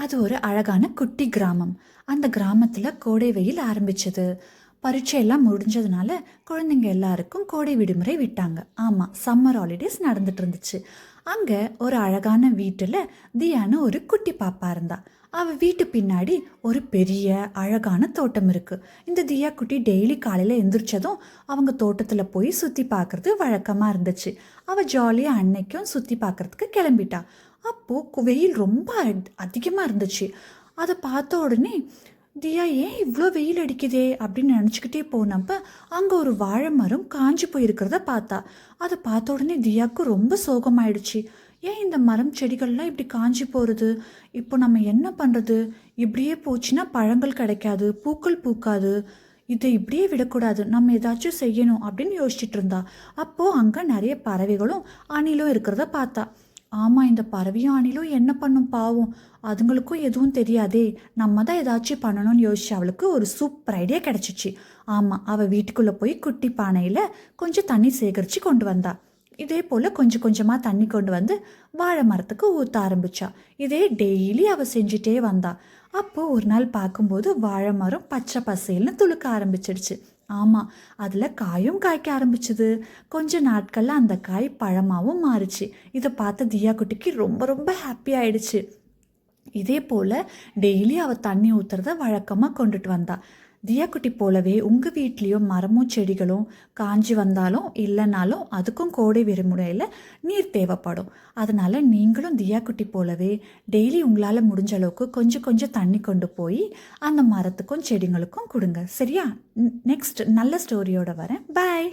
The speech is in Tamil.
அது ஒரு அழகான குட்டி கிராமம். அந்த கிராமத்துல கோடை வெயில் ஆரம்பிச்சது. பரீட்சையெல்லாம் முடிஞ்சதுனால குழந்தைங்க எல்லாருக்கும் கோடை விடுமுறை விட்டாங்க. ஆமா, சம்மர் ஹாலிடேஸ் நடந்துட்டு இருந்துச்சு. அங்க ஒரு அழகான வீட்டுல தியான்னு ஒரு குட்டி பாப்பா இருந்தா. அவ வீட்டு பின்னாடி ஒரு பெரிய அழகான தோட்டம் இருக்கு. இந்த தியா குட்டி டெய்லி காலையில எந்திரிச்சதும் அவங்க தோட்டத்துல போய் சுத்தி பார்க்கறது வழக்கமா இருந்துச்சு. அவ ஜாலியா அன்னைக்கும் சுத்தி பார்க்கறதுக்கு கிளம்பிட்டா. அப்போ வெயில் ரொம்ப அதிகமா இருந்துச்சு. அதை பார்த்த உடனே தியா ஏன் இவ்வளோ வெயில் அடிக்குதே அப்படின்னு நினச்சிக்கிட்டே போனப்ப அங்கே ஒரு வாழை மரம் காஞ்சி போயிருக்கிறத பார்த்தா. அதை பார்த்த உடனே தியாவுக்கு ரொம்ப சோகமாயிடுச்சு. ஏன் இந்த மரம் செடிகள்லாம் இப்படி காஞ்சி போகிறது? இப்போ நம்ம என்ன பண்ணுறது? இப்படியே போச்சுன்னா பழங்கள் கிடைக்காது, பூக்கள் பூக்காது. இதை இப்படியே விடக்கூடாது, நம்ம ஏதாச்சும் செய்யணும் அப்படின்னு யோசிச்சுட்டு இருந்தா. அப்போது அங்கே நிறைய பறவைகளும் அணிலும் இருக்கிறத பார்த்தா. ஆமாம், இந்த பறவையும் அணிலும் என்ன பண்ணும் பாவம், அதுங்களுக்கும் எதுவும் தெரியாதே, நம்ம தான் ஏதாச்சும் பண்ணணும்னு யோசிச்சு அவளுக்கு ஒரு சூப்பர் ஐடியா கிடச்சிச்சு. ஆமாம், அவள் வீட்டுக்குள்ளே போய் குட்டி பானையில் கொஞ்சம் தண்ணி சேகரித்து கொண்டு வந்தா. இதே போல் கொஞ்சம் கொஞ்சமாக தண்ணி கொண்டு வந்து வாழை மரத்துக்கு ஊற்ற ஆரம்பித்தா. இதே டெய்லி அவள் செஞ்சுட்டே வந்தா. அப்போது ஒரு நாள் பார்க்கும்போது வாழை மரம் பச்சை பசேல்னு துளுக்க ஆரம்பிச்சிடுச்சு. ஆமாம், அதில் காயும் காய்க்க ஆரம்பிச்சுது. கொஞ்ச நாட்களில் அந்த காய் பழமாகவும் மாறுச்சு. இதை பார்த்த தியா குட்டிக்கு ரொம்ப ரொம்ப ஹாப்பி ஆயிடுச்சு. இதே போல் டெய்லி அவள் தண்ணி ஊற்றுறத வழக்கமாக கொண்டுட்டு வந்தா. தியா குட்டி போலவே உங்கள் வீட்லேயும் மரமும் செடிகளும் காஞ்சி வந்தாலும் இல்லைனாலும் அதுக்கும் கோடை விடுமுறையில் நீர் தேவைப்படும். அதனால் நீங்களும் தியா குட்டி போலவே டெய்லி உங்களால் முடிஞ்ச அளவுக்கு கொஞ்சம் கொஞ்சம் தண்ணி கொண்டு போய் அந்த மரத்துக்கும் செடிங்களுக்கும் கொடுங்க. சரியா? நெக்ஸ்ட் நல்ல ஸ்டோரியோட வரேன். பாய்.